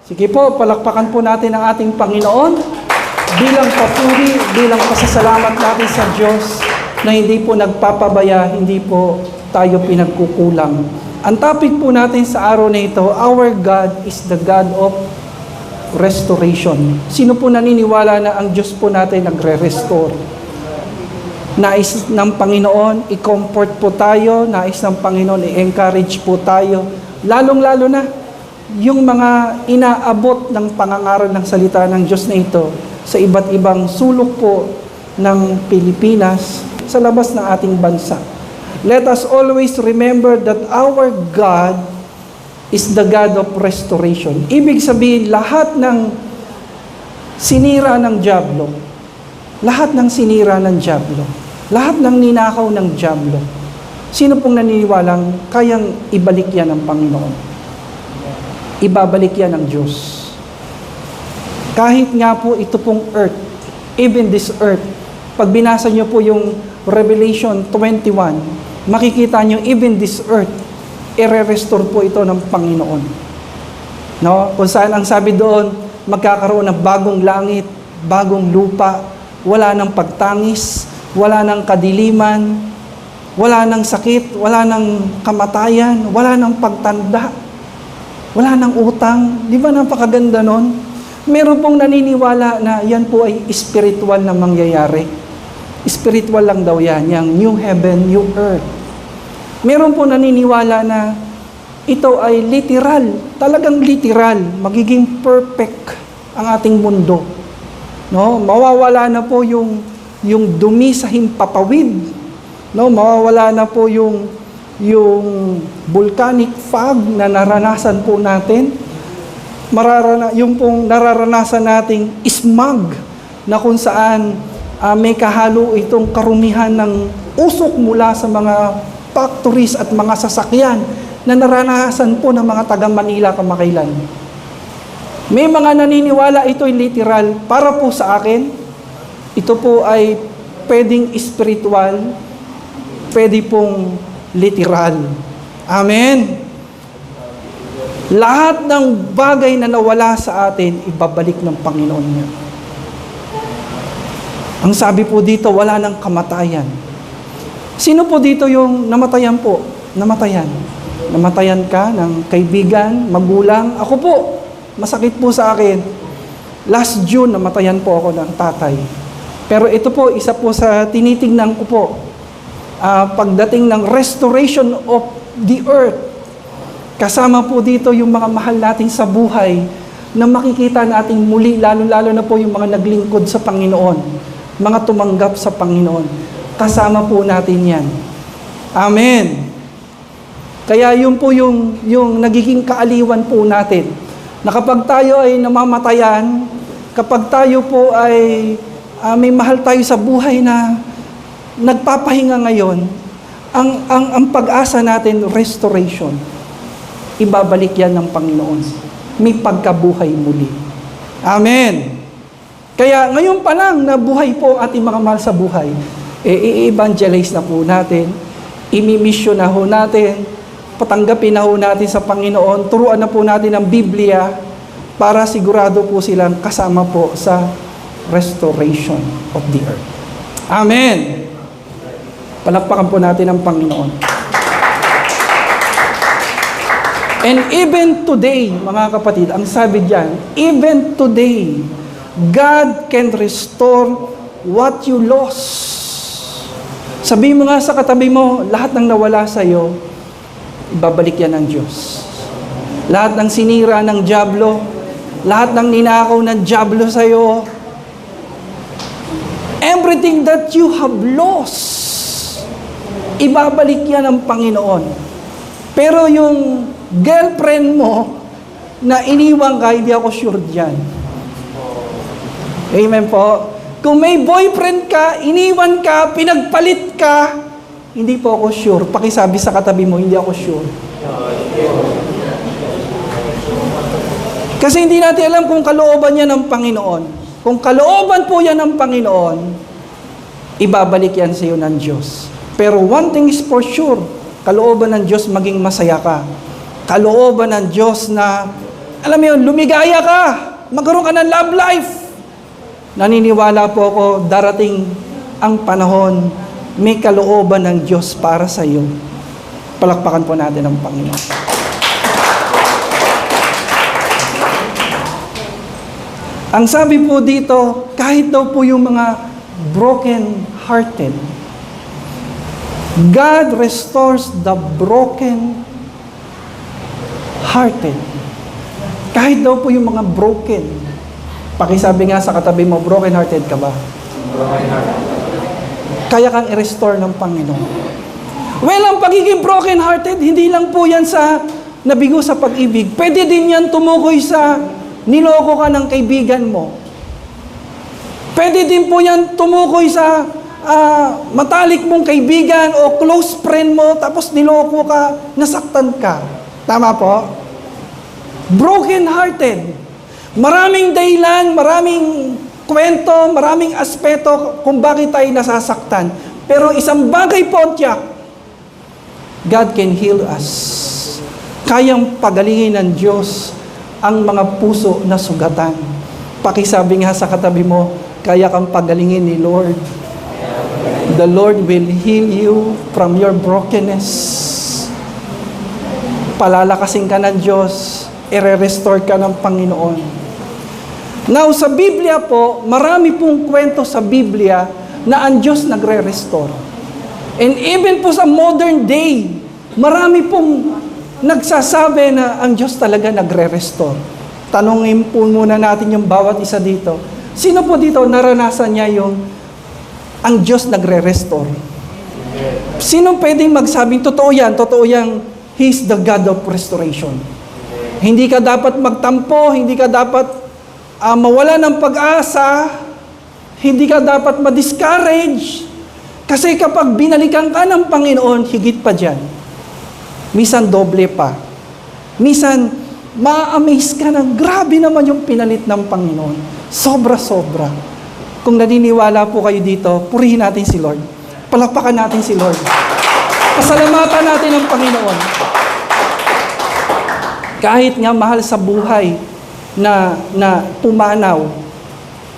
Sige po, palakpakan po natin ang ating Panginoon bilang papuri, bilang pasasalamat natin sa Diyos na hindi po nagpapabaya, hindi po tayo pinagkukulang. Ang topic po natin sa araw na ito, our God is the God of restoration. Sino po naniniwala na ang Diyos po natin nagre-restore? Nais ng Panginoon, i-comfort po tayo, nais ng Panginoon, i-encourage po tayo, lalong-lalo na yung mga inaabot ng pangangaral ng salita ng Diyos na ito sa iba't ibang sulok po ng Pilipinas, sa labas ng ating bansa. Let us always remember that our God is the God of restoration. Ibig sabihin, lahat ng sinira ng dyablo, lahat ng sinira ng dyablo, lahat ng ninakaw ng dyablo, sino pong naniniwalang kayang ibalik yan ng Panginoon? Ibabalik yan ng Diyos. Kahit nga po ito pong earth, even this earth, pag binasa nyo po yung Revelation 21, makikita nyo even this earth, i-restore po ito ng Panginoon. No? Kung saan ang sabi doon, magkakaroon ng bagong langit, bagong lupa, wala ng pagtangis, wala ng kadiliman, wala ng sakit, wala ng kamatayan, wala ng pagtanda, wala ng utang. Di ba napakaganda nun? Meron pong naniniwala na yan po ay spiritual na mangyayari. Spiritual lang daw yan, yung new heaven, new earth. Meron po naniniwala na ito ay literal, talagang literal, magiging perfect ang ating mundo. No? Mawawala na po yung dumi sa himpapawid. No? Mawawala na po yung volcanic fog na naranasan po natin. Yung pong nararanasan nating smog na kung saan may kahalo itong karumihan ng usok mula sa mga factories at mga sasakyan na naranasan po ng mga taga Manila kamakailan. May mga naniniwala ito'y literal. Para po sa akin, ito po ay pwedeng spiritual, pwede pong literal. Amen. Lahat ng bagay na nawala sa atin, ibabalik ng Panginoon niya. Ang sabi po dito, wala ng kamatayan. Sino po dito yung namatayan po? Namatayan. Namatayan ka ng kaibigan, magulang. Ako po, masakit po sa akin. Last June, namatayan po ako ng tatay. Pero ito po, isa po sa tinitingnan ko po. Pagdating ng restoration of the earth, kasama po dito yung mga mahal natin sa buhay na makikita natin muli, lalo-lalo na po yung mga naglingkod sa Panginoon, mga tumanggap sa Panginoon. Kasama po natin yan. Amen. Kaya yun po yung nagiging kaaliwan po natin, na kapag tayo ay namamatayan, kapag tayo po ay may mahal tayo sa buhay na nagpapahinga ngayon, ang pag-asa natin, restoration. Ibabalik yan ng Panginoon. May pagkabuhay muli. Amen. Kaya ngayon pa lang na buhay po ating mga mahal sa buhay, i-evangelize na po natin, imi-mission na ho natin, patanggapin na ho natin sa Panginoon, turuan na po natin ang Biblia para sigurado po silang kasama po sa restoration of the earth. Amen. Palakpakan po natin ang Panginoon. And even today, mga kapatid, ang sabi diyan, even today, God can restore what you lost. Sabihin mo nga sa katabi mo, lahat ng nawala sa iyo, ibabalik yan ng Diyos. Lahat ng sinira ng dyablo, lahat ng ninakaw ng dyablo sa iyo, everything that you have lost, ibabalik yan ng Panginoon. Pero yung girlfriend mo na iniwan ka, hindi ako sure dyan. Amen po. Kung may boyfriend ka, iniwan ka, pinagpalit ka, hindi po ako sure. Pakisabi sa katabi mo, hindi ako sure. Kasi hindi natin alam kung kalooban yan ng Panginoon. Kung kalooban po yan ng Panginoon, ibabalik yan sa iyo ng Diyos. Pero one thing is for sure, kalooban ng Diyos maging masaya ka. Kalooban ng Diyos na Alam mo yun, lumigaya ka, magkaroon ka ng love life. Naniniwala po ako, darating ang panahon, may kalooban ng Diyos para sa iyo. Palakpakan po natin ang Panginoon. Ang sabi po dito, kahit daw po yung mga broken-hearted, God restores the broken-hearted. Kahit daw po yung mga broken. Pakisabi nga sa katabi mo, broken-hearted ka ba? Broken-hearted. Kaya kang i-restore ng Panginoon. Well, ang pagiging broken-hearted, hindi lang po yan sa nabigo sa pag-ibig. Pwede din yan tumukoy sa niloko ka ng kaibigan mo. Pwede din po yan tumukoy sa matalik mong kaibigan o close friend mo, tapos niloko ka, nasaktan ka. Tama po? Broken-hearted. Maraming dahilan, maraming kwento, maraming aspeto kung bakit tayo nasasaktan. Pero isang bagay po, tiyak, God can heal us. Kayang pagalingin ng Diyos ang mga puso na sugatan. Pakisabi nga sa katabi mo, kaya kang pagalingin ni Lord. The Lord will heal you from your brokenness. Palalakasin ka ng Diyos, i-restore ka ng Panginoon. Now, sa Biblia po, marami pong kwento sa Biblia na ang Diyos nagre-restore. And even po sa modern day, marami pong nagsasabi na ang Diyos talaga nagre-restore. Tanungin po muna natin yung bawat isa dito. Sino po dito naranasan niya yung ang Diyos nagre-restore? Sino pwedeng magsabing, totoo yan, He's the God of restoration. Hindi ka dapat magtampo, hindi ka dapat mawala ng pag-asa, hindi ka dapat ma-discourage, kasi kapag binalikan ka ng Panginoon, higit pa dyan. Minsan doble pa. Minsan, ma-amaze ka ng grabe naman yung pinalit ng Panginoon. Sobra-sobra. Kung naniniwala po kayo dito, purihin natin si Lord. Palakpakan natin si Lord. Pasalamatan natin ang Panginoon. Kahit nga mahal sa buhay na pumanaw,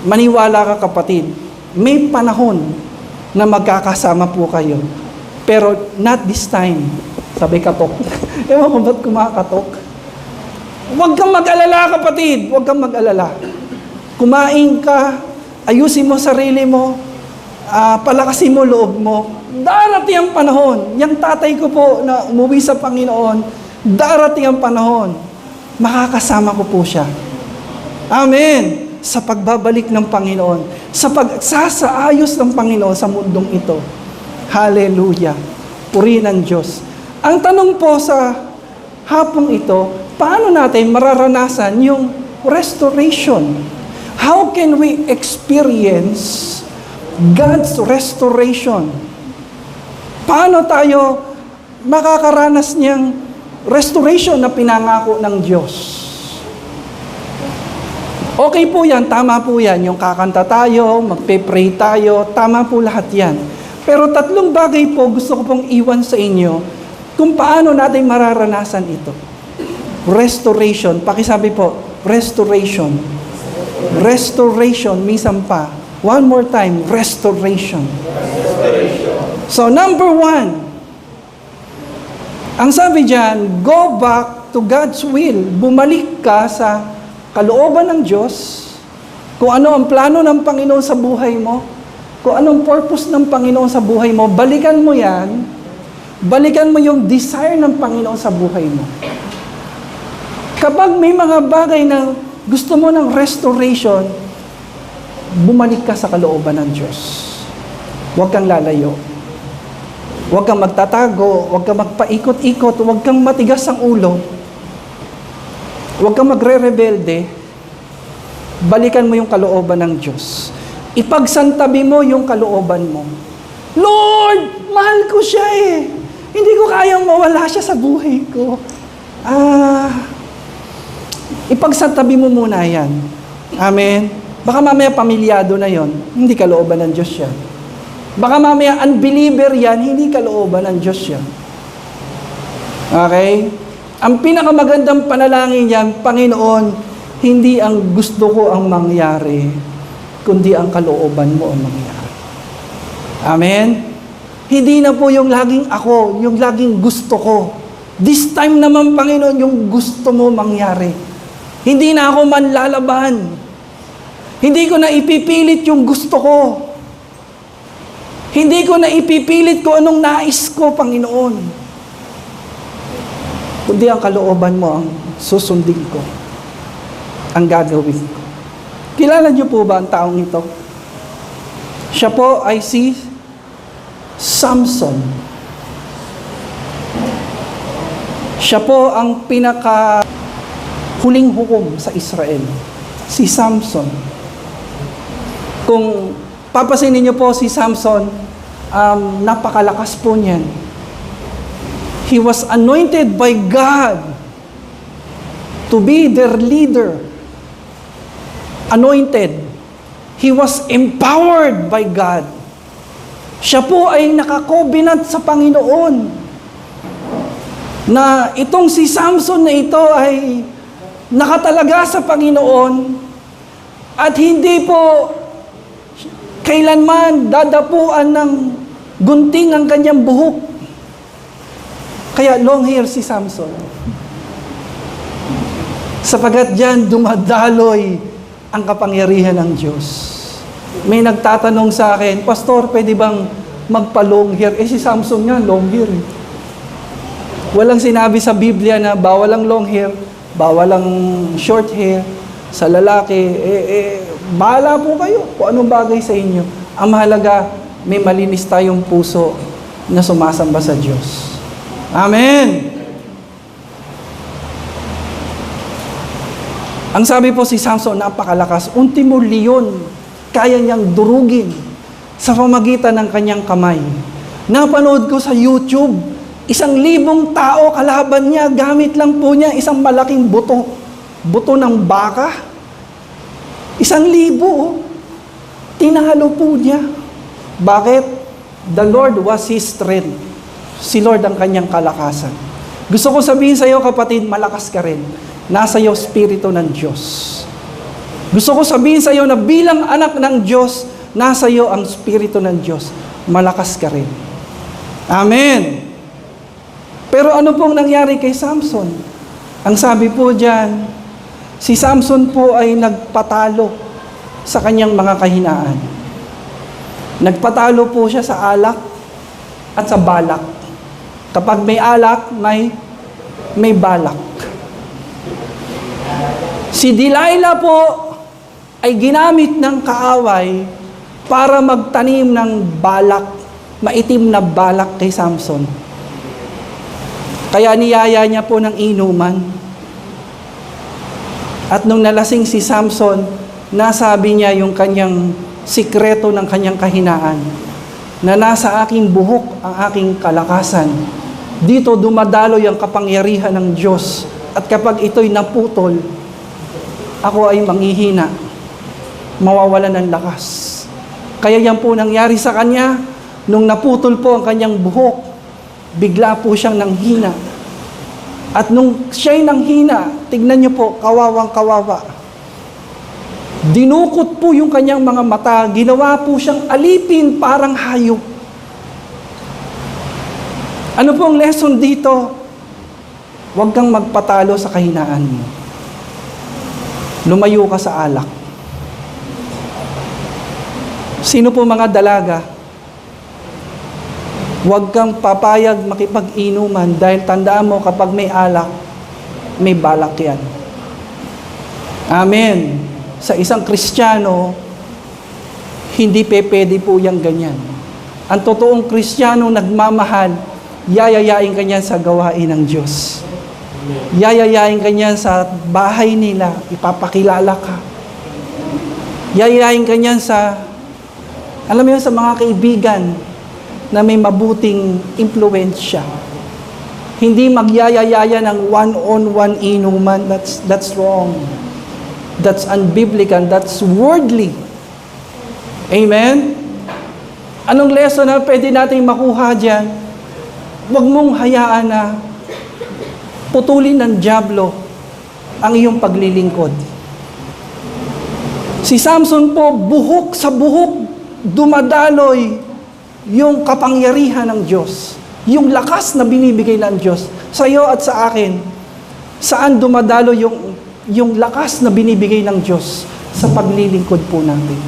maniwala ka kapatid, may panahon na magkakasama po kayo. Pero not this time. Sabi katok. Ewan ko ba't kumakatok? Huwag kang mag-alala, kapatid. Huwag kang mag-alala. Kumain ka, ayusin mo sarili mo, palakasin mo loob mo. Darating ang panahon. Yang tatay ko po na umuwi sa Panginoon, darating ang panahon. Makakasama ko po siya. Amen. Sa pagbabalik ng Panginoon. Sa pagsasaayos ng Panginoon sa mundong ito. Hallelujah. Purihin ang Diyos. Ang tanong po sa hapong ito, paano natin mararanasan yung restoration? How can we experience God's restoration? Paano tayo makakaranas niyang restoration na pinangako ng Diyos? Okay po yan, tama po yan. Yung kakanta tayo, magpe-pray tayo, tama po lahat yan. Pero tatlong bagay po gusto ko pong iwan sa inyo kung paano natin mararanasan ito. Restoration. Pakisabi po, restoration. Restoration, minsan pa. One more time, restoration. So, number one, ang sabi dyan, go back to God's will. Bumalik ka sa kalooban ng Diyos, kung ano ang plano ng Panginoon sa buhay mo, kung anong purpose ng Panginoon sa buhay mo, balikan mo yan. Balikan mo yung desire ng Panginoon sa buhay mo. Kapag may mga bagay na gusto mo ng restoration, bumalik ka sa kalooban ng Diyos. Huwag kang lalayo. Huwag kang magtatago, huwag kang magpaikot-ikot, huwag kang matigas ang ulo. Huwag kang magre-rebelde. Balikan mo yung kalooban ng Diyos. Ipagsantabi mo yung kalooban mo. Lord, mahal ko siya eh. Hindi ko kayang mawala siya sa buhay ko. Ipagsantabi mo muna yan. Amen? Baka mamaya pamilyado na yon, hindi kalooban ng Diyos yan. Baka mamaya unbeliever yan, hindi kalooban ng Diyos yan. Okay? Ang pinakamagandang panalangin niya, Panginoon, hindi ang gusto ko ang mangyari, kundi ang kalooban mo ang mangyari. Amen? Hindi na po yung laging ako, yung laging gusto ko. This time naman, Panginoon, yung gusto mo mangyari. Hindi na ako manlalaban. Hindi ko na ipipilit yung gusto ko. Hindi ko na ipipilit kung anong nais ko, Panginoon. Kundi ang kalooban mo ang susundin ko. Ang gagawin ko. Kilala niyo po ba ang taong ito? Siya po ay si Samson. Siya po ang huling hukom sa Israel. Si Samson. Kung papasinin niyo po si Samson, napakalakas po niyan. He was anointed by God to be their leader. Anointed. He was empowered by God. Siya po ay nakakovenant sa Panginoon na itong si Samson na ito ay nakatalaga sa Panginoon at hindi po kailanman dadapuan ng gunting ang kanyang buhok. Kaya long hair si Samson. Sapagat diyan dumadaloy ang kapangyarihan ng Diyos. May nagtatanong sa akin, Pastor, pwede bang magpa-long hair? Si Samson nga, long hair. Walang sinabi sa Biblia na bawal ang long hair, bawal ang short hair. Sa lalaki, bahala po kayo kung anong bagay sa inyo. Ang mahalaga, may malinis tayong puso na sumasamba sa Diyos. Amen! Ang sabi po si Samson, napakalakas. Ultimo leon, kaya niyang durugin sa pamagitan ng kanyang kamay. Napanood ko sa YouTube, 1,000 tao kalaban niya, gamit lang po niya isang malaking buto. Buto ng baka. 1,000. Tinalo po niya. Bakit? The Lord was his strength. Si Lord ang kanyang kalakasan. Gusto ko sabihin sa iyo, kapatid, malakas ka rin. Nasa iyo Espiritu ng Diyos. Gusto ko sabihin sa iyo na bilang anak ng Diyos, nasa iyo ang Espiritu ng Diyos. Malakas ka rin. Amen. Pero ano pong nangyari kay Samson? Ang sabi po diyan, si Samson po ay nagpatalo sa kanyang mga kahinaan. Nagpatalo po siya sa alak at sa balak. Kapag may alak, may balak. Si Delilah po ay ginamit ng kaaway para magtanim ng balak, maitim na balak kay Samson. Kaya niyaya niya po ng inuman. At nung nalasing si Samson, nasabi niya yung kanyang sikreto ng kanyang kahinaan, na nasa aking buhok ang aking kalakasan. Dito dumadaloy ang kapangyarihan ng Diyos. At kapag ito'y naputol, ako ay manghihina, mawawala ng lakas. Kaya yan po nangyari sa kanya, nung naputol po ang kanyang buhok, bigla po siyang nanghina. At nung siya'y nanghina, tignan niyo po, kawawang-kawawa. Dinukot po yung kanyang mga mata, ginawa po siyang alipin parang hayop. Ano pong lesson dito? Huwag kang magpatalo sa kahinaan mo. Lumayo ka sa alak. Sino po mga dalaga? Huwag kang papayag makipag-inuman dahil tandaan mo kapag may alak, may balak yan. Amen. Sa isang Kristiyano, hindi pwede po yung ganyan. Ang totoong Kristiyano nagmamahal, yayayain ka niyan sa gawain ng Diyos. Yayayain ka niyan sa bahay nila, ipapakilala ka. Yayayain ka niyan sa, alam mo yun, sa mga kaibigan na may mabuting impluensya. Hindi magyayayaya ng one-on-one inuman. That's wrong. That's unbiblical. That's worldly. Amen? Anong lesson na pwede natin makuha dyan? Huwag mong hayaan na putulin ng dyablo ang iyong paglilingkod. Si Samson po, buhok sa buhok, dumadaloy yung kapangyarihan ng Diyos. Yung lakas na binibigay ng Diyos sa iyo at sa akin. Saan dumadalo yung lakas na binibigay ng Diyos? Sa paglilingkod po natin.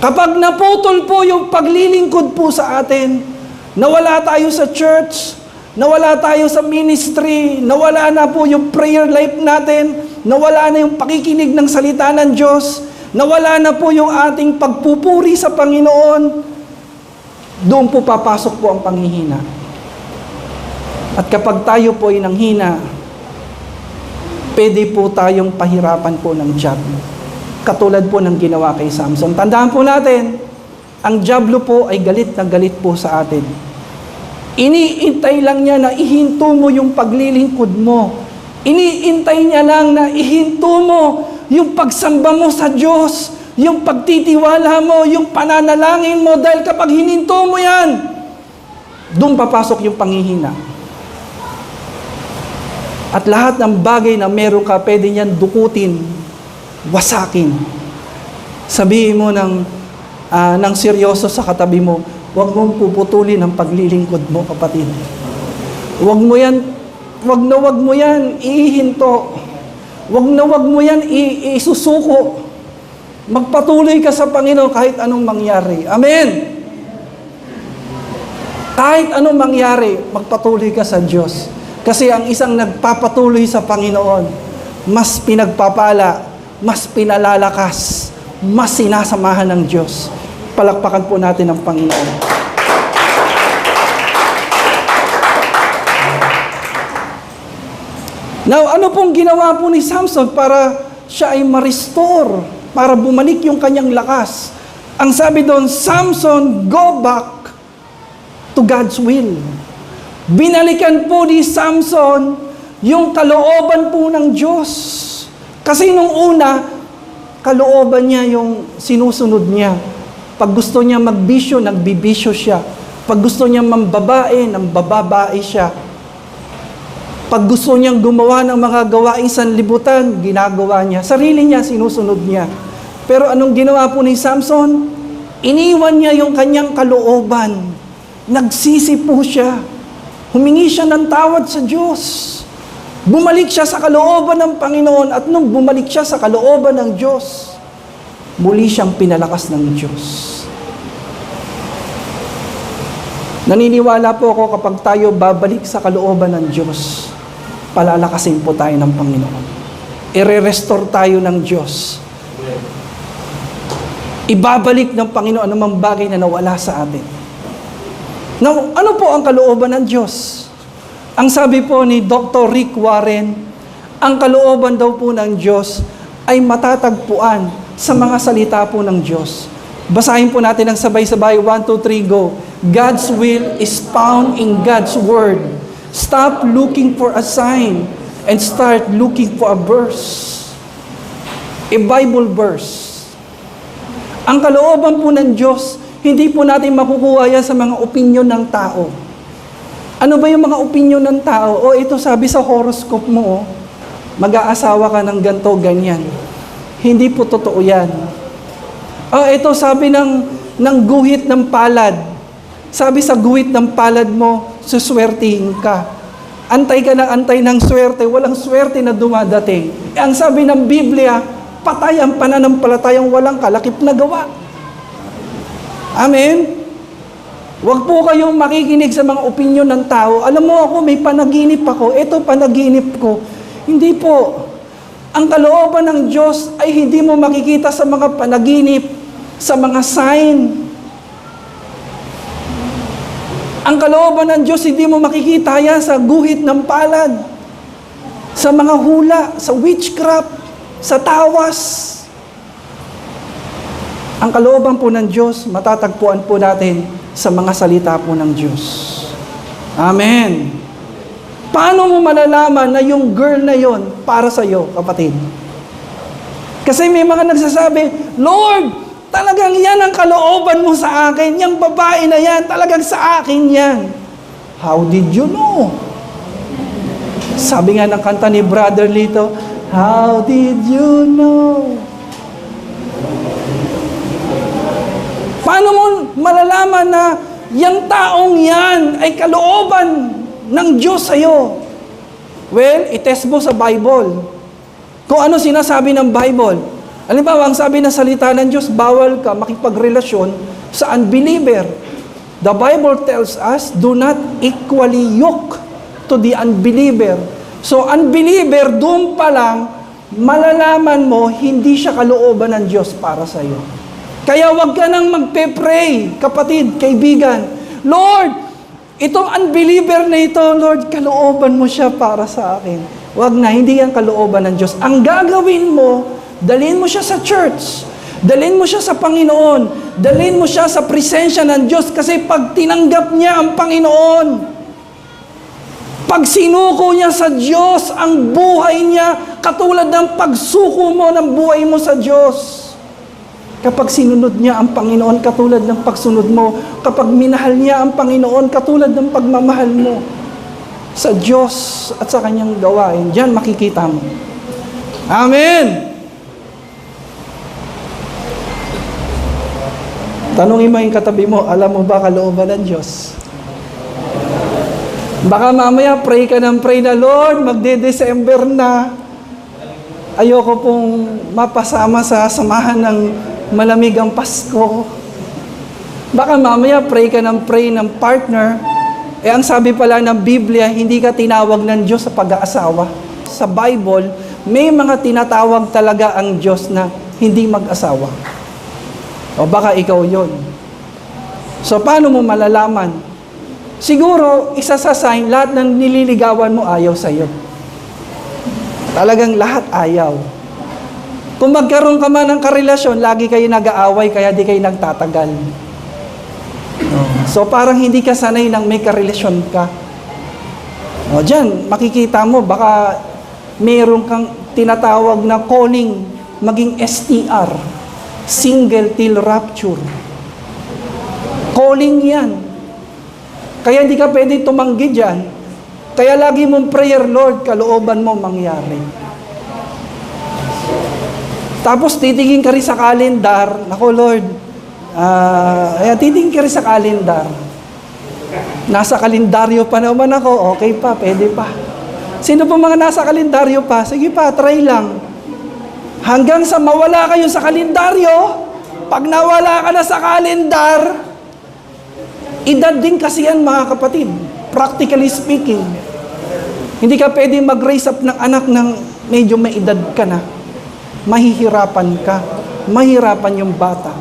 Kapag naputol po yung paglilingkod po sa atin, nawala tayo sa church, nawala tayo sa ministry, nawala na po yung prayer life natin, nawala na yung pakikinig ng salita ng Diyos, nawala na po yung ating pagpupuri sa Panginoon, doon po papasok po ang panghihina. At kapag tayo po ay nanghina, pwede po tayong pahirapan po ng dyablo. Katulad po ng ginawa kay Samson. Tandaan po natin, ang dyablo po ay galit na galit po sa atin. Iniintay lang niya na ihinto mo yung paglilingkod mo. Iniintay niya lang na ihinto mo yung pagsamba mo sa Diyos, yung pagtitiwala mo, yung pananalangin mo, dahil kapag hininto mo yan, doon papasok yung panghihina. At lahat ng bagay na meron ka, pwede niyan dukutin, wasakin. Sabihin mo ng seryoso sa katabi mo, huwag mong puputulin ang paglilingkod mo, kapatid. Huwag mo yan ihinto. Huwag mo yan isusuko. Magpatuloy ka sa Panginoon kahit anong mangyari. Amen! Kahit anong mangyari, magpatuloy ka sa Diyos. Kasi ang isang nagpapatuloy sa Panginoon, mas pinagpapala, mas pinalalakas, mas sinasamahan ng Diyos. Palakpakan po natin ang Panginoon. Now, ano pong ginawa po ni Samson para siya ay ma-restore, para bumalik yung kanyang lakas? Ang sabi doon, Samson, go back to God's will. Binalikan po ni Samson yung kalooban po ng Diyos. Kasi nung una, kalooban niya yung sinusunod niya. Pag gusto niya magbisyo, nagbibisyo siya. Pag gusto niya mambabae, nambababae siya. Pag gusto niyang gumawa ng mga gawaing sanlibutan, ginagawa niya. Sarili niya, sinusunod niya. Pero anong ginawa po ni Samson? Iniwan niya yung kanyang kalooban. Nagsisi po siya. Humingi siya ng tawad sa Diyos. Bumalik siya sa kalooban ng Panginoon, at nung bumalik siya sa kalooban ng Diyos, muli siyang pinalakas ng Diyos. Naniniwala po ako kapag tayo babalik sa kalooban ng Diyos, palalakasin po tayo ng Panginoon. I-restore tayo ng Diyos. Ibabalik ng Panginoon anumang bagay na nawala sa atin. Now, ano po ang kalooban ng Diyos? Ang sabi po ni Dr. Rick Warren, ang kalooban daw po ng Diyos ay matatagpuan sa mga salita po ng Diyos. Basahin po natin ang sabay-sabay, 1, 2, 3, go. God's will is found in God's word. Stop looking for a sign and start looking for a verse. A Bible verse. Ang kalooban po ng Diyos, hindi po natin makukuha yan sa mga opinyon ng tao. Ano ba yung mga opinyon ng tao? O ito sabi sa horoscope mo, mag-aasawa ka ng ganto, ganyan. Hindi po totoo yan. O ito sabi ng guhit ng palad. Sabi sa guhit ng palad mo, suswertihin ka. Antay ka ng swerte, walang swerte na dumadating. Ang sabi ng Biblia, patay ang pananampalatayang walang kalakip na gawa. Amen? Huwag po kayong makikinig sa mga opinyon ng tao. Alam mo ako, may panaginip ako. Ito panaginip ko. Hindi po. Ang kalooban ng Diyos ay hindi mo makikita sa mga panaginip, sa mga sign. Ang kalooban ng Diyos, hindi mo makikita yan sa guhit ng palad, sa mga hula, sa witchcraft, sa tawas. Ang kalooban po ng Diyos, matatagpuan po natin sa mga salita po ng Diyos. Amen. Paano mo malalaman na yung girl na yon para sa iyo, kapatid? Kasi may mga nagsasabi, Lord, talagang yan ang kalooban mo sa akin. Yung babae na yan, talagang sa akin yan. How did you know? Sabi nga ng kanta ni Brother Lito, how did you know? Paano mo malalaman na yung taong yan ay kalooban ng Diyos sa'yo? Well, itest mo sa Bible. Kung ano sinasabi ng Bible. Halimbawa, ang sabi ng salita ng Diyos, bawal ka makipagrelasyon sa unbeliever. The Bible tells us, do not equally yoke to the unbeliever. So, unbeliever, doon pa lang, malalaman mo, hindi siya kalooban ng Diyos para sa iyo. Kaya wag ka nang magpe-pray, kapatid, kaibigan. Lord, itong unbeliever na ito, Lord, kalooban mo siya para sa akin. Wag na, hindi yan kalooban ng Diyos. Ang gagawin mo, dalhin mo siya sa church. Dalhin mo siya sa Panginoon. Dalhin mo siya sa presensya ng Diyos kasi pag tinanggap niya ang Panginoon, pag sinuko niya sa Diyos ang buhay niya, katulad ng pagsuko mo ng buhay mo sa Diyos. Kapag sinunod niya ang Panginoon, katulad ng pagsunod mo. Kapag minahal niya ang Panginoon, katulad ng pagmamahal mo sa Diyos at sa kanyang gawain. Diyan makikita mo. Amen! Tanungin mo yung katabi mo, alam mo ba kalooban ng Diyos? Baka mamaya pray ka ng pray na, Lord, magde-December na. Ayoko pong mapasama sa samahan ng malamig ang Pasko. Baka mamaya pray ka ng partner. Ang sabi pala ng Biblia, hindi ka tinawag ng Diyos sa pag-aasawa. Sa Bible, may mga tinatawag talaga ang Diyos na hindi mag-asawa. O baka ikaw yon. So paano mo malalaman? Siguro, isa sa sign, lahat ng nililigawan mo ayaw sa'yo. Talagang lahat ayaw. Kung magkaroon ka man ng karelasyon, lagi kayo nag-aaway, kaya di kayo nagtatagal. So parang hindi ka sanay nang may karelasyon ka. O dyan, makikita mo, baka mayroon kang tinatawag na calling, maging STR, single till rapture. Calling yan. Kaya hindi ka pwede tumanggi dyan. Kaya lagi mong prayer, Lord, kalooban mo mangyari. Tapos titingin ka rin sa kalendar. Nako, Lord, titingin ka rin sa kalendar. Nasa kalendaryo pa naman ako, okay pa, pwede pa. Sino pa mga nasa kalendaryo pa? Sige pa, try lang. Hanggang sa mawala kayo sa kalendaryo, pag nawala ka na sa kalendar, edad din kasi yan, mga kapatid. Practically speaking. Hindi ka pwede mag-raise up ng anak ng medyo may edad ka na. Mahihirapan ka. Mahirapan yung bata.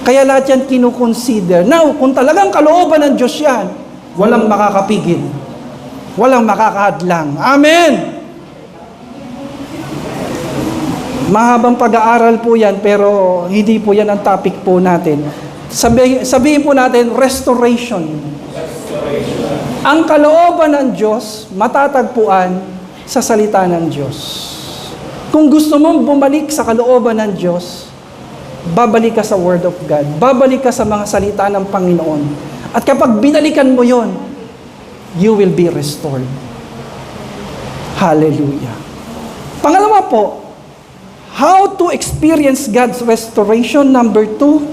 Kaya lahat yan kinukonsider. Now, kung talagang kalooban ng Diyos yan, walang makakapigil. Walang makakahadlang. Amen! Mahabang pag-aaral po yan, pero hindi po yan ang topic po natin. Sabihin po natin, restoration. Ang kalooban ng Diyos, matatagpuan sa salita ng Diyos. Kung gusto mong bumalik sa kalooban ng Diyos, babalik ka sa Word of God. Babalik ka sa mga salita ng Panginoon. At kapag binalikan mo yon, you will be restored. Hallelujah. Pangalawa po, how to experience God's restoration. Number 2,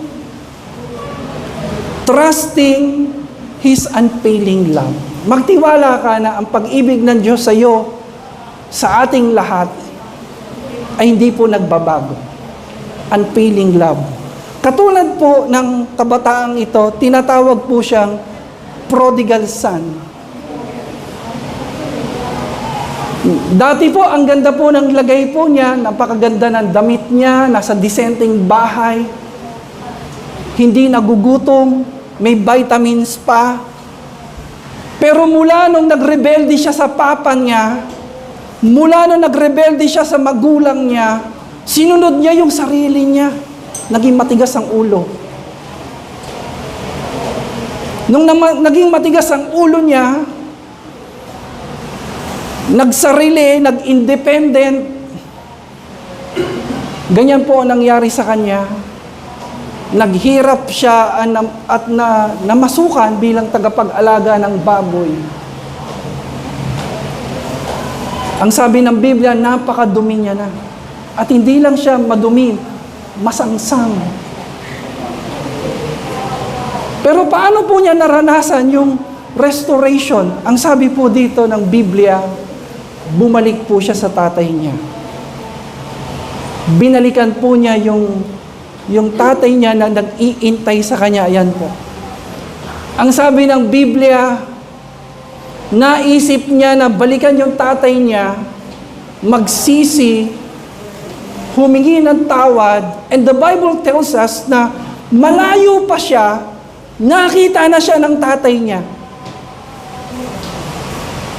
trusting His unfailing love. Magtiwala ka na ang pag-ibig ng Diyos sa iyo, sa ating lahat, ay hindi po nagbabago. Unfailing love. Katulad po ng kabataang ito, tinatawag po siyang prodigal son. Dati po, ang ganda po ng lagay po niya, napakaganda ng damit niya, nasa disenteng bahay, hindi nagugutom, may vitamins pa. Pero mula nung nagrebelde siya sa papa niya, mula nung nagrebelde siya sa magulang niya, sinunod niya yung sarili niya. Naging matigas ang ulo. Nung naging matigas ang ulo niya, nagsarili, nag-independent. Ganyan po ang nangyari sa kanya. Naghirap siya at namasukan bilang tagapag-alaga ng baboy. Ang sabi ng Biblia, napakadumi niya na. At hindi lang siya madumi, masangsang. Pero paano po niya naranasan yung restoration? Ang sabi po dito ng Biblia, bumalik po siya sa tatay niya. Binalikan po niya yung tatay niya na nag-iintay sa kanya. Ayan po. Ang sabi ng Biblia, naisip niya na balikan yung tatay niya, magsisi, humingi ng tawad, and the Bible tells us na malayo pa siya, nakita na siya ng tatay niya.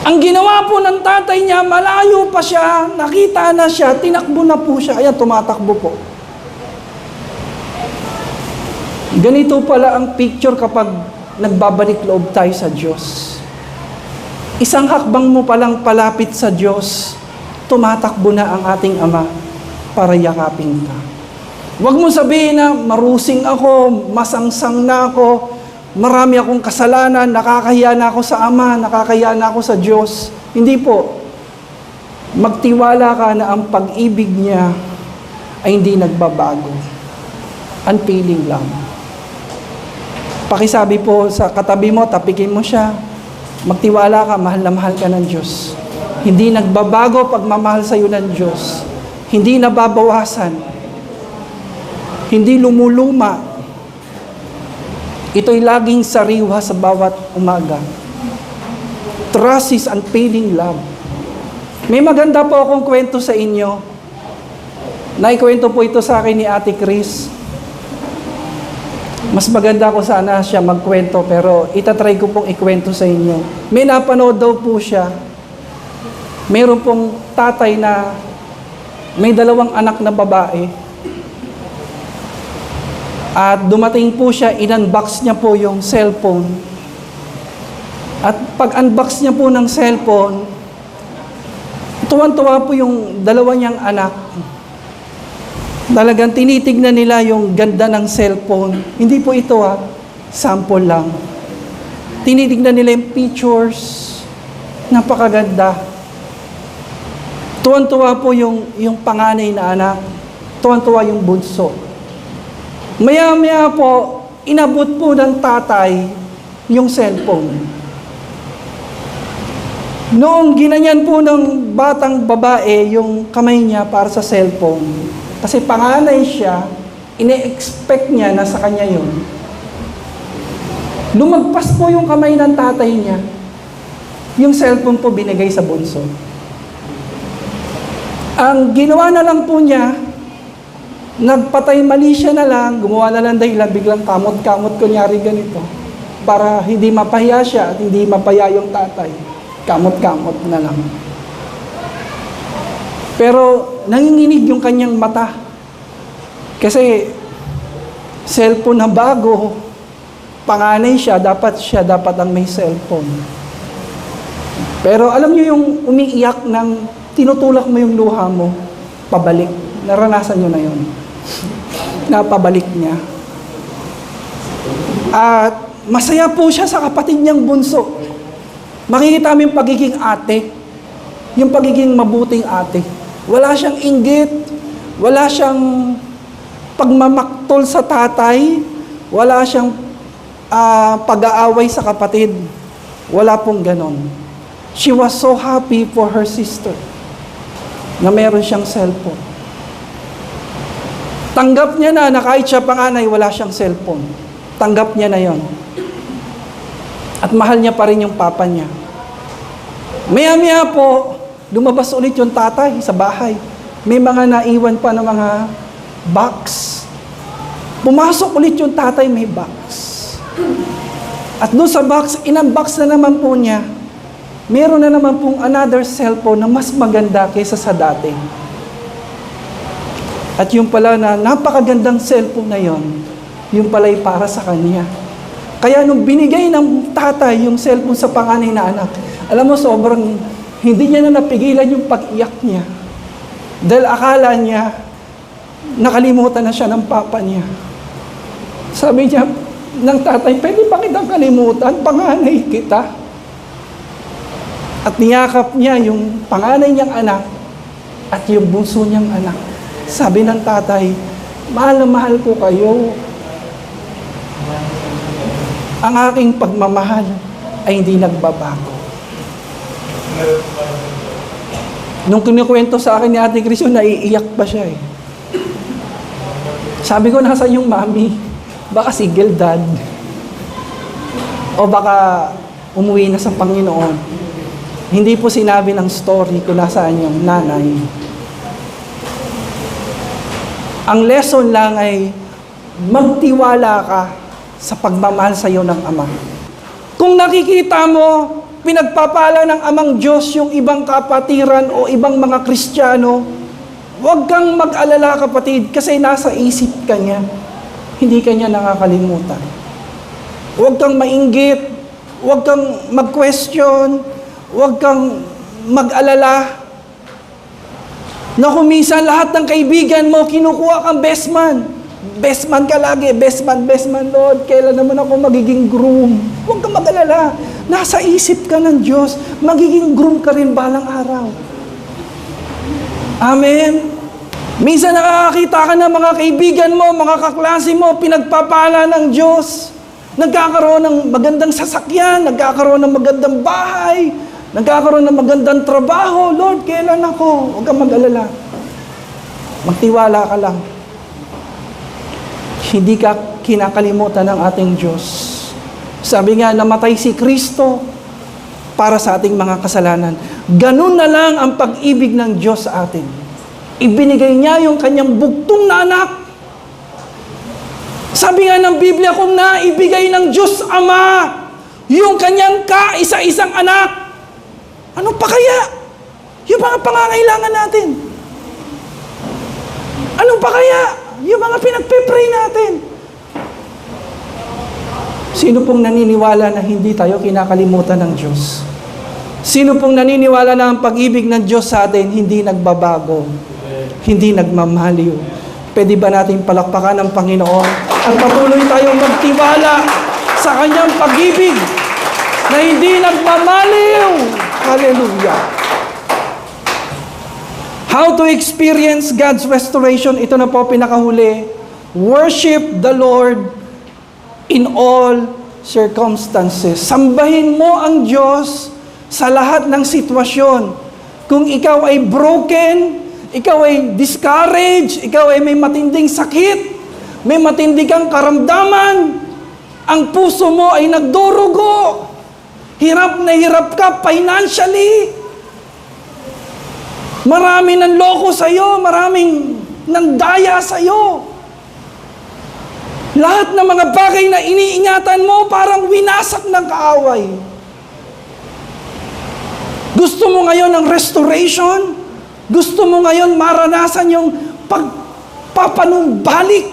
Ang ginawa po ng tatay niya, malayo pa siya, nakita na siya, tinakbo na po siya. Ayan, tumatakbo po. Ganito pala ang picture kapag nagbabalik loob tayo sa Diyos. Isang hakbang mo palang palapit sa Diyos, tumatakbo na ang ating Ama para yakapin ka. Huwag mo sabihin na marusing ako, masangsang na ako, marami akong kasalanan, nakakahiya na ako sa Ama, nakakahiya na ako sa Diyos. Hindi po. Magtiwala ka na ang pag-ibig niya ay hindi nagbabago. Unfailing lang. Pakisabi po sa katabi mo, tapikin mo siya. Magtiwala ka, mahal na mahal ka ng Diyos. Hindi nagbabago pagmamahal sa iyo ng Diyos. Hindi nababawasan. Hindi lumuluma. Ito'y laging sariwa sa bawat umaga. Trust is unfailing love. May maganda po akong kwento sa inyo. Naikwento po ito sa akin ni Ate Chris. Mas maganda ko sana siya magkwento, pero itatry ko pong ikwento sa inyo. May napanood daw po siya. Meron pong tatay na may 2 anak na babae. At dumating po siya, in-unbox niya po yung cellphone. At pag-unbox niya po ng cellphone, tuwan-tuwa po yung 2 niyang anak. Talagang tinitignan nila yung ganda ng cellphone. Hindi po ito sample lang. Tinitignan nila yung pictures. Napakaganda. Tuwan-tuwa po yung panganay na anak. Tuwan-tuwa yung bunso. Maya-maya po, inabot po ng tatay yung cellphone. Noong ginanyan po ng batang babae yung kamay niya para sa cellphone, kasi panganay siya, ine-expect niya na sa kanya yun. Lumagpas po yung kamay ng tatay niya. Yung cellphone po binigay sa bunso. Ang ginawa na lang po niya, nagpatay mali siya na lang, gumawa na lang dahilan, biglang kamot-kamot kunyari ganito. Para hindi mapahiya siya at hindi mapaya yung tatay. Kamot-kamot na lang. Pero nanginginig yung kanyang mata. Kasi cellphone na bago, panganay siya dapat ang may cellphone. Pero alam niyo yung umiiyak ng tinutulak mo yung luha mo, pabalik. Naranasan niyo na yun. Napabalik niya. At masaya po siya sa kapatid niyang bunso. Makikita mo yung pagiging ate, yung pagiging mabuting ate. Wala siyang inggit, wala siyang pagmamaktol sa tatay, wala siyang pag-aaway sa kapatid. Wala pong ganon. She was so happy for her sister na meron siyang cellphone. Tanggap niya na kahit siya panganay, wala siyang cellphone. Tanggap niya na yon. At mahal niya pa rin yung papa niya. Maya-maya po, lumabas ulit yung tatay sa bahay. May mga naiwan pa ng mga box. Pumasok ulit yung tatay, may box. At doon sa box, in-unbox na naman po niya. Meron na naman pong another cellphone na mas maganda kaysa sa dati. At yung pala na napakagandang cellphone na yon, yung pala'y para sa kanya. Kaya nung binigay ng tatay yung cellphone sa panganay na anak, alam mo, sobrang hindi niya na napigilan yung pag-iyak niya. Dahil akala niya, nakalimutan na siya ng papa niya. Sabi niya ng tatay, pwede ba kitang kalimutan? Panganay kita. At niyakap niya yung panganay niyang anak at yung bunso niyang anak. Sabi ng tatay, mahal na mahal ko kayo. Ang aking pagmamahal ay hindi nagbabago. Nung kinikwento sa akin ni Ate Cris, naiiyak pa siya eh. Sabi ko, nasa yung mami? Baka single dad. O baka umuwi na sa Panginoon. Hindi po sinabi ng story kung nasaan yung nanay. Ang lesson lang ay magtiwala ka sa pagmamahal sa iyo ng Ama. Kung nakikita mo, pinagpapala ng Amang Diyos yung ibang kapatiran o ibang mga Kristiyano, huwag kang mag-alala kapatid kasi nasa isip ka niya. Hindi ka niya nakakalimutan. Huwag kang mainggit, huwag kang mag-question, huwag kang mag-alala na kung minsan lahat ng kaibigan mo, kinukuha kang best man. Best man ka lagi, best man, Lord. Kailan naman ako magiging groom? Huwag kang mag-alala. Nasa isip ka ng Diyos. Magiging groom ka rin balang araw. Amen. Minsan nakakakita ka ng mga kaibigan mo, mga kaklase mo, pinagpapala ng Diyos. Nagkakaroon ng magandang sasakyan, nagkakaroon ng magandang bahay, nagkakaroon ng magandang trabaho. Lord, kailan ako? Huwag kang mag-alala. Magtiwala ka lang. Hindi ka kinakalimutan ng ating Diyos. Sabi nga, namatay si Kristo para sa ating mga kasalanan. Ganun na lang ang pag-ibig ng Diyos sa atin. Ibinigay niya yung kanyang bugtong na anak. Sabi nga ng Biblia, kung naibigay ng Diyos Ama yung kanyang kaisa-isang anak, ano pa kaya? Yung mga pangangailangan natin. Ano pa kaya? Yung mga pinagpe-pray natin. Sino pong naniniwala na hindi tayo kinakalimutan ng Diyos? Sino pong naniniwala na ang pag-ibig ng Diyos sa atin hindi nagbabago, hindi nagmamaliw? Pwede ba natin palakpakan ng Panginoon at patuloy tayong magtiwala sa kanyang pag-ibig na hindi nagmamaliw? Hallelujah! How to experience God's restoration? Ito na po pinakahuli. Worship the Lord in all circumstances. Sambahin mo ang Diyos sa lahat ng sitwasyon. Kung ikaw ay broken, ikaw ay discouraged, ikaw ay may matinding sakit, may matindi kang karamdaman, ang puso mo ay nagdurugo, hirap na hirap ka financially, marami ng loko sa'yo, maraming nandaya sa'yo. Lahat ng mga bagay na iniingatan mo, parang winasak ng kaaway. Gusto mo ngayon ng restoration? Gusto mo ngayon maranasan yung pagpapanumbalik?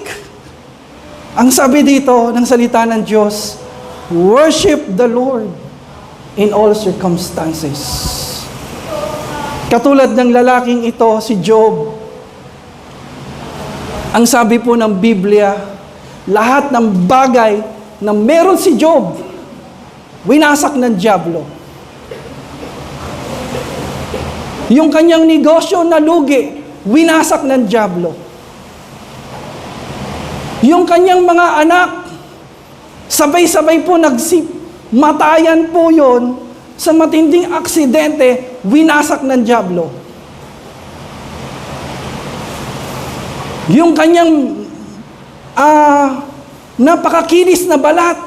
Ang sabi dito ng salita ng Diyos, worship the Lord in all circumstances. Katulad ng lalaking ito, si Job. Ang sabi po ng Biblia, lahat ng bagay na meron si Job, winasak ng dyablo. Yung kanyang negosyo na lugi, winasak ng dyablo. Yung kanyang mga anak, sabay-sabay po matayan po yon sa matinding aksidente, winasak ng dyablo. Yung kanyang napakakinis na balat,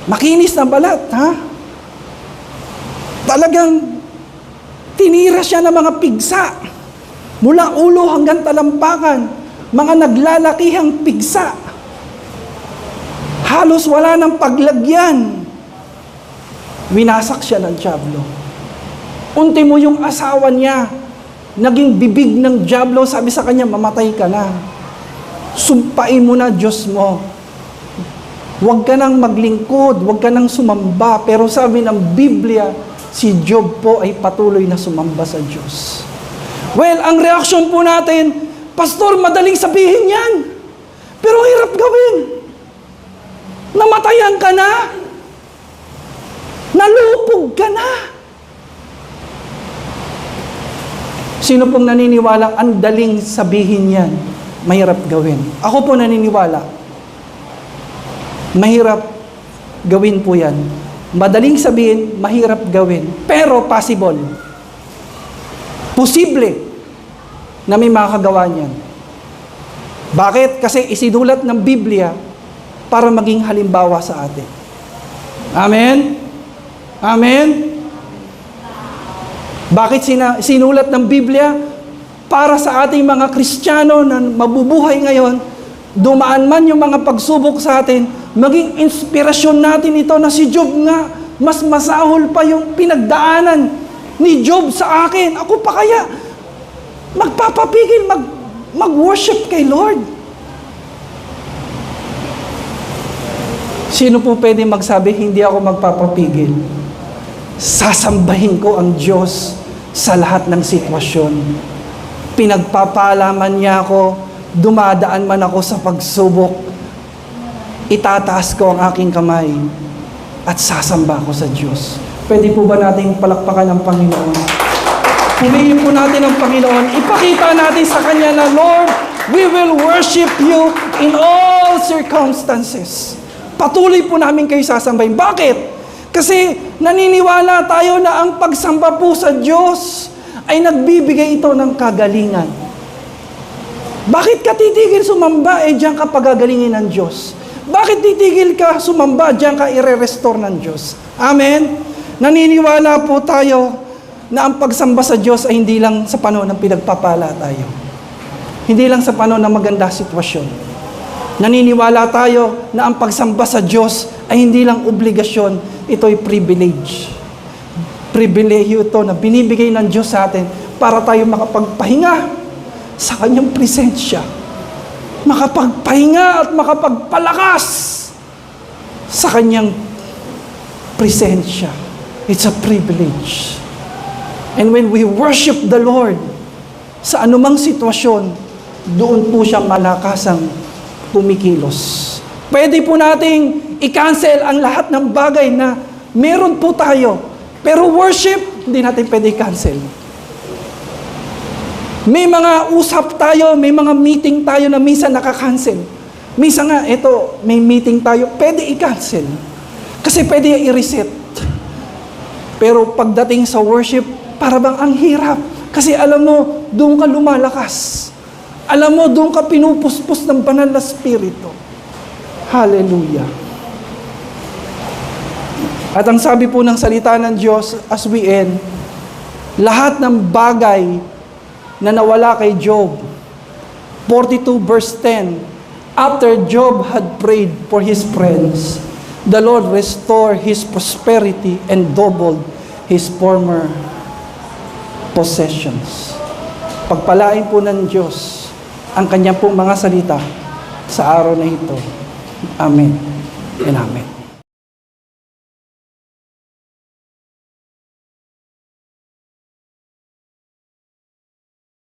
makinis na balat, ha? Talagang tinira siya ng mga pigsa, mula ulo hanggang talampakan, mga naglalakihang pigsa. Halos wala ng paglagyan. Winasak siya ng dyablo. Unti mo yung asawa niya, naging bibig ng dyablo, sabi sa kanya, mamatay ka na. Sumpain mo na Diyos mo. Huwag ka nang maglingkod, huwag ka nang sumamba. Pero sabi ng Biblia, si Job po ay patuloy na sumamba sa Diyos. Well, ang reaksyon po natin, Pastor, madaling sabihin yan. Pero hirap gawin. Namatayan ka na. Nalupog ka na. Sino pong naniniwala ang daling sabihin yan, mahirap gawin? Ako po naniniwala, mahirap gawin po yan. Madaling sabihin, mahirap gawin. Pero possible. Posible na may makakagawa niyan. Bakit? Kasi isinulat ng Biblia para maging halimbawa sa atin. Amen? Amen? Bakit sinulat ng Biblia? Para sa ating mga Kristiyano na mabubuhay ngayon, dumaan man yung mga pagsubok sa atin, maging inspirasyon natin ito na si Job nga, mas masahol pa yung pinagdaanan ni Job sa akin. Ako pa kaya magpapapigil, mag-worship kay Lord. Sino po pwede magsabi, hindi ako magpapapigil? Sasambahin ko ang Diyos sa lahat ng sitwasyon. Pinagpapalaman niya ako, dumadaan man ako sa pagsubok, itataas ko ang aking kamay at sasamba ko sa Diyos. Pwede po ba nating palakpakan ng Panginoon? Pumingin po natin ang Panginoon. Ipakita natin sa Kanya na, Lord, we will worship you in all circumstances. Patuloy po namin kayo sasambahin. Bakit? Kasi naniniwala tayo na ang pagsamba po sa Diyos ay nagbibigay ito ng kagalingan. Bakit ka titigil sumamba? Diyan ka pagagalingin ng Diyos. Bakit titigil ka sumamba? Diyan ka i-restore ng Diyos. Amen? Naniniwala po tayo na ang pagsamba sa Diyos ay hindi lang sa panahon ng pinagpapala tayo. Hindi lang sa panahon ng maganda sitwasyon. Naniniwala tayo na ang pagsamba sa Diyos ay hindi lang obligasyon, ito'y privilege. Pribilehiyo ito na binibigay ng Diyos sa atin para tayo makapagpahinga sa Kanyang presensya. Makapagpahinga at makapagpalakas sa Kanyang presensya. It's a privilege. And when we worship the Lord, sa anumang sitwasyon, doon po siya malakasang pumikilos. Pwede po nating i-cancel ang lahat ng bagay na meron po tayo. Pero worship, hindi natin pwede i-cancel. May mga usap tayo, may mga meeting tayo na minsan nakakancel. Minsan nga, may meeting tayo, pwede i-cancel. Kasi pwede i-reset. Pero pagdating sa worship, para bang ang hirap. Kasi alam mo, doon ka lumalakas. Alam mo, doon ka pinupuspos ng banal na spirito. Hallelujah. At ang sabi po ng salita ng Diyos as we end, lahat ng bagay na nawala kay Job, 42 verse 10, after Job had prayed for his friends, the Lord restored his prosperity and doubled his former possessions. Pagpalain po ng Diyos ang kanyang pong mga salita sa araw na ito. Amen and amen.